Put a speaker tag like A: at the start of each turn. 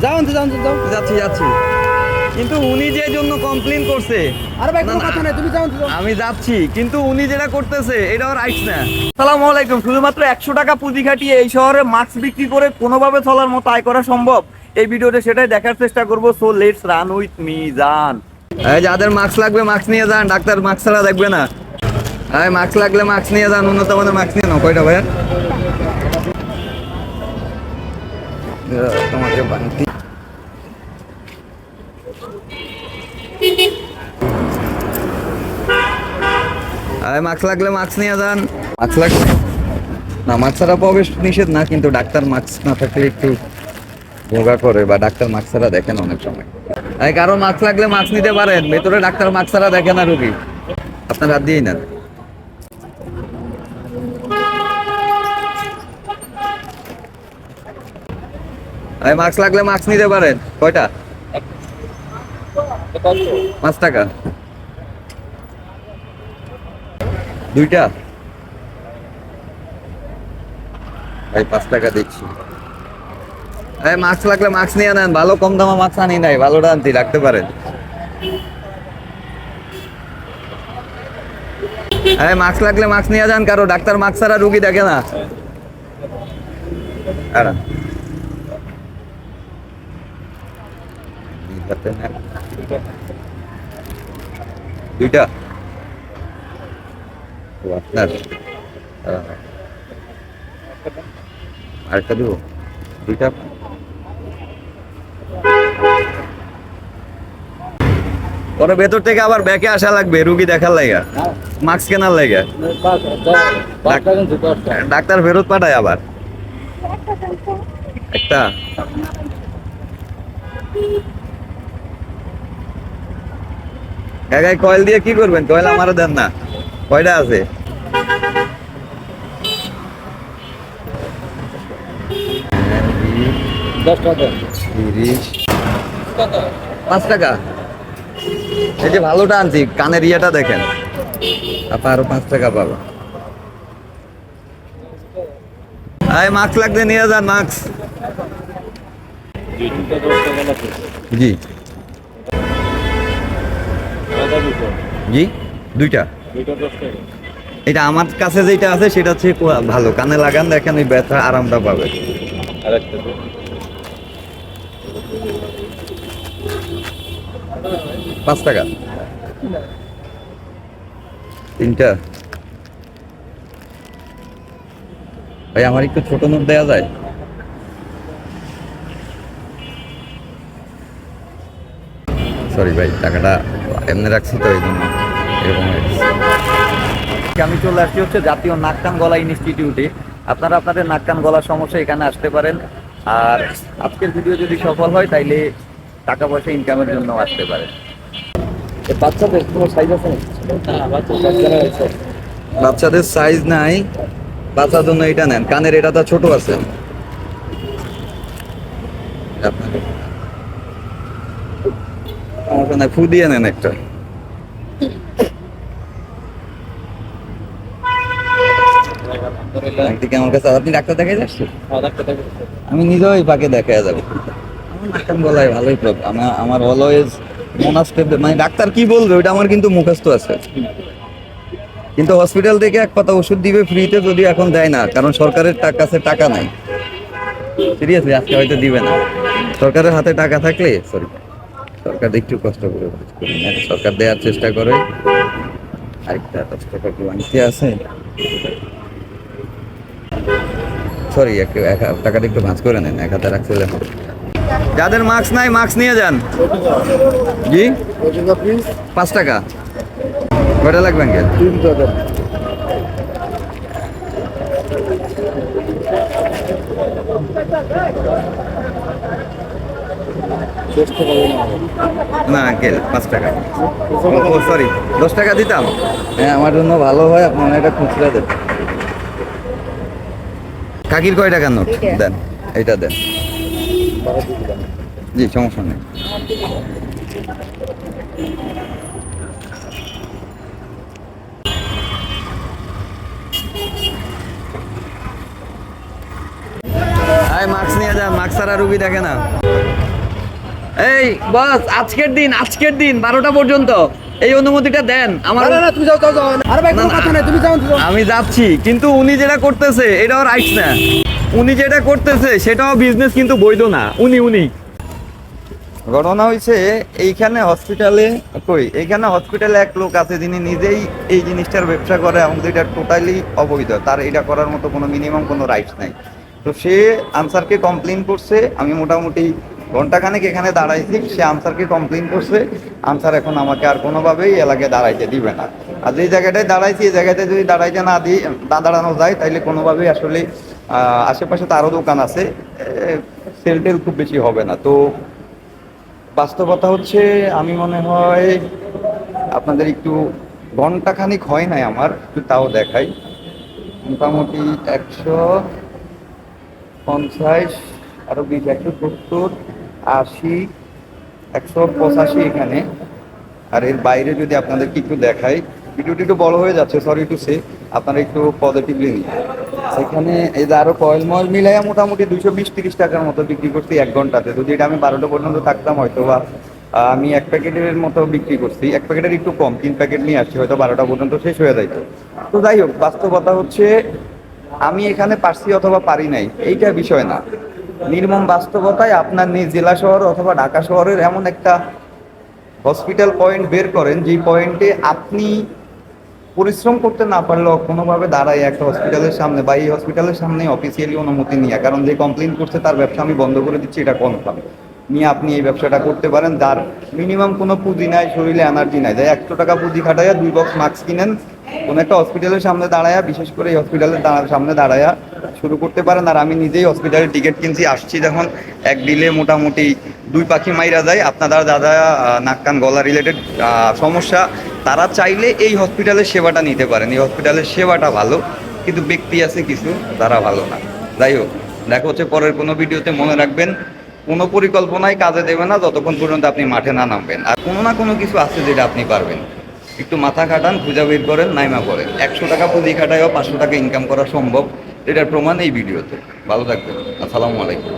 A: যাও যাও যাও।
B: যাচ্ছি যাচ্ছি, কিন্তু উনি যে জন্য কমপ্লেন করছে,
A: আরে ভাই কোনো
B: না,
A: কথা নাই, তুমি যাও যাও।
B: আমি যাচ্ছি, কিন্তু উনি যেটা করতেছে এটাও রাইট না। আসসালামু আলাইকুম। শুধুমাত্র 100 টাকা পুঁজি খাটিয়ে এই শহরে মাস্ক বিক্রি করে কোনোভাবে চলার মতো আয় করা সম্ভব? এই ভিডিওতে সেটাই দেখার চেষ্টা করবো। So let's run with me. যান, এই যাদের মাস্ক লাগবে মাস্ক নিয়ে যান, ডাক্তার মাস্ক ছাড়া দেখবে না। এই মাস্ক লাগলে মাস্ক নিয়ে যান, উন্নত মানের মাস্ক নিয়ে নাও। কয়টা ভাইয়া? তোমাকে বান্তি মাস্ক লাগলে মাস্ক নিয়ে যান। মাস্ক লাগবে না, মাস্ক ছাড়া প্রবেশ নিষেধ না, কিন্তু ডাক্তার মাস্ক না থাকলে একটু ভোগা করে, বা ডাক্তার মাস্ক ছাড়া দেখেন অনেক সময়। কারো মাস্ক লাগলে মাস্ক নিতে পারেন, ভেতরে ডাক্তার মাস্ক ছাড়া দেখে না রুগী, আপনার হাত দিয়েই নেন। মাস্ক লাগলে মাস্ক নিতে পারেন। কয়টা? 5 টাকা। দুইটা? ভাই 5 টাকা দিচ্ছি। মাস্ক লাগলে মাস্ক নিয়ে নেন, ভালো কম দামা মাস্ক আনি নাই, ভালোটা আনতে রাখতে পারেন। মাস্ক লাগলে মাস্ক নিয়ে যান, কারো ডাক্তার মাস্ক ছাড়া রুগী দেখে না। দুইটা? আপনার আরেকটা দেবো? দুইটা? পরে ভেতর থেকে আবার ব্যাকে আসা লাগবে রুগী দেখার লাগা, মাস্ক কেনার লাগা। ডাক্তার ফেরত পাঠায় আবার। একটা কাকাই কয়েল দিয়ে কি করবেন? কয়েল আমারও দেন না। কয়টা আছে? তিরিশ। 5 টাকা। এই যে ভালোটা আনছি, কানের ইয়েটা দেখেন, আপা আরো 5 টাকা পাবো। মাস্ক লাগবে নিয়ে যান, মাস্ক। জি জি, দুইটা। এটা আমার কাছে যেটা আছে সেটা হচ্ছে ভালো, কানে লাগান, দেখেন ওই ব্যথা আরামটা পাবে। 5 টাকা। তিনটা। ভাই আমার একটু ছোট নোট দেওয়া যায়? সরি ভাই, টাকাটা এমনি রাখছি তো এই জন্য এরকম হয়ে গেছে। আমি চলে আসছি হচ্ছে জাতীয় নাক কান গলা ইনস্টিটিউটে। আপনারা আপনাদের নাক কান গলার সমস্যা এখানে আসতে পারেন। আর আজকের ভিডিও যদি সফল হয় তাইলে টাকা পয়সা ইনকামের জন্য আসতে পারেন। বাচ্চাদের কোনো সাইজ আছে? বাচ্চাদের সাইজ নাই, বাচ্চার জন্য এটা নেন। কানের এটা তো ছোট আছে। সমস্যা নাই, ফু দিয়ে নেন একটা। আমার কাছে আপনি ডাক্তার দেখাই যাচ্ছেন? আমি নিজেও এই পাকে দেখা যাবো। আমার নাক কান গলায় ভালোই প্রবলেম। আমার অলওয়েজ মনাস্টেপ, মানে ডাক্তার কি বলবে ওইটা আমার কিন্তু মুখস্থ আছে, কিন্তু হসপিটাল থেকে এক পাতা ওষুধ দিবে ফ্রিতে, যদি এখন দেয় না, কারণ সরকারের কাছে টাকা নাই। সিরিয়াসলি আজকে হয়তো দিবে না। সরকারের হাতে টাকা থাকলে, সরি, সরকার একটু কষ্ট করে, সরকার দেওয়ার চেষ্টা করে। আরেকটা 10 টাকা কি বানিতে আছে? সরি, টাকাটা একটু ভাঁজ করে নেন, 1 হাতে রাখতে। যাদের মাস্ক নাই মাস্ক নিয়ে যান। জি 5 টাকা। কয়টা লাগবে আঙ্কেল?
A: 3 টাকা।
B: না আঙ্কেল 5 টাকা। ও সরি, 10 টাকা দিতাম। হ্যাঁ আমার জন্য ভালো হয়, আপনি এটা খুচরা দেন। কাকির কয় টাকার নোট দেন? এইটা দেন। জি সমস্যা নেই। মাস্ক নিয়ে যান, মাস্ক ছাড়া রুগী দেখে না। এই বস, আজকের দিন 12টা পর্যন্ত এই অনুমতিটা দেন আমার।
A: না তুমি যাও যাও যাও আরে ভাই কোনো কথা নাই, তুমি যাও তো।
B: আমি যাচ্ছি, কিন্তু উনি যেটা করতেছে এটাও রাইট না। উনি যেটা করতেছে সেটাও বিজনেস, কিন্তু বৈধ না। উনি ঘটনা হয়েছে এইখানে হসপিটালে এক লোক আছে যিনি নিজেই এই জিনিসটার ব্যবসা করে এবং এটা টোটালি অবৈধ। তার এটা করার মতো কোনো মিনিমাম কোনো রাইটস নাই। তো সে আনসারকে কমপ্লেন করছে। আমি মোটামুটি ঘন্টাখানেক এখানে দাঁড়াইছি, সে আনসারকে কমপ্লেন করছে। আনসার এখন আমাকে আর কোনোভাবেই এলাকায় দাঁড়াইতে দিবে না। আর যেই জায়গাটায় দাঁড়াইছি এই জায়গাটায় যদি দাঁড়াইতে না দাঁড়ানো যায় তাইলে কোনোভাবেই আসলে আশেপাশে তো আরও দোকান আছে, সেল টেল খুব বেশি হবে না। তো বাস্তবতা হচ্ছে আমি মনে হয় আপনাদের একটু ঘন্টাখানিক হয় নাই আমার, একটু তাও দেখাই। মোটামুটি 150, আরো 20, 170, 80, 185 এখানে। আর এর বাইরে যদি আপনাদের কিছু দেখাই, ভিডিওটি একটু বড় হয়ে যাচ্ছে, সরি টু সে, আপনারা একটু পজিটিভলি নিন। এখানে এই যে আরো কয়েল ময়েল মিলাইয়া মোটামুটি 220-30 টাকার মতো বিক্রি করছি 1 ঘন্টাতে। যদি এটা আমি 12টা পর্যন্ত থাকতাম হয়তো বা আমি 1 প্যাকেটের মতো বিক্রি করছি, 1 প্যাকেটের একটু কম, 3 প্যাকেট নিয়ে আসছি, হয়তো 12টা পর্যন্ত শেষ হয়ে যাইতো। তো যাই হোক, বাস্তবতা হচ্ছে আমি এখানে পারছি অথবা পারি নাই এইটা বিষয় না। নির্মম বাস্তবতায় আপনার নিজ জেলা শহর অথবা ঢাকা শহরের এমন একটা হসপিটাল পয়েন্ট বের করেন যেই পয়েন্টে আপনি পরিশ্রম করতে না পারলেও কোনোভাবে দাঁড়ায় একটা হসপিটালের সামনে বা এই হসপিটালের সামনে অফিসিয়ালি অনুমতি নিয়ে, কারণ যে কমপ্লেন করছে তার ব্যবসা আমি বন্ধ করে দিচ্ছি এটা কনফার্ম, নিয়ে আপনি এই ব্যবসাটা করতে পারেন। যার মিনিমাম কোনো পুঁজি নাই, শরীরে এনার্জি নাই, যাই 100 টাকা পুঁজি খাটাইয়া 2 বক্স মাস্ক কিনেন, কোনো একটা হসপিটালের সামনে দাঁড়ায়া, বিশেষ করে এই হসপিটালের সামনে দাঁড়ায়া শুরু করতে পারেন। আর আমি নিজেই হসপিটালের টিকিট কিনছি, আসছি যখন এক ডিলে মোটামুটি 2 পাখি মাইরা যায়। আপনারা যারা নাক কান গলা রিলেটেড সমস্যা, তারা চাইলে এই হসপিটালের সেবাটা নিতে পারেন। এই হসপিটালের সেবাটা ভালো, কিন্তু ব্যক্তি আছে কিছু তারা ভালো না। যাই হোক, দেখা হচ্ছে পরের কোনো ভিডিওতে। মনে রাখবেন, কোনো পরিকল্পনাই কাজে দেবে না যতক্ষণ পর্যন্ত আপনি মাঠে না নামবেন। আর কোনো না কোনো কিছু আছে যেটা আপনি পারবেন, একটু মাথা খাটান, খুঁজা বের করেন, নাইমা করেন। 100 টাকা পুঁজি খাটায়ও 500 টাকা ইনকাম করা সম্ভব, এটার প্রমাণ এই ভিডিওতে। ভালো থাকবেন, আসসালামু আলাইকুম।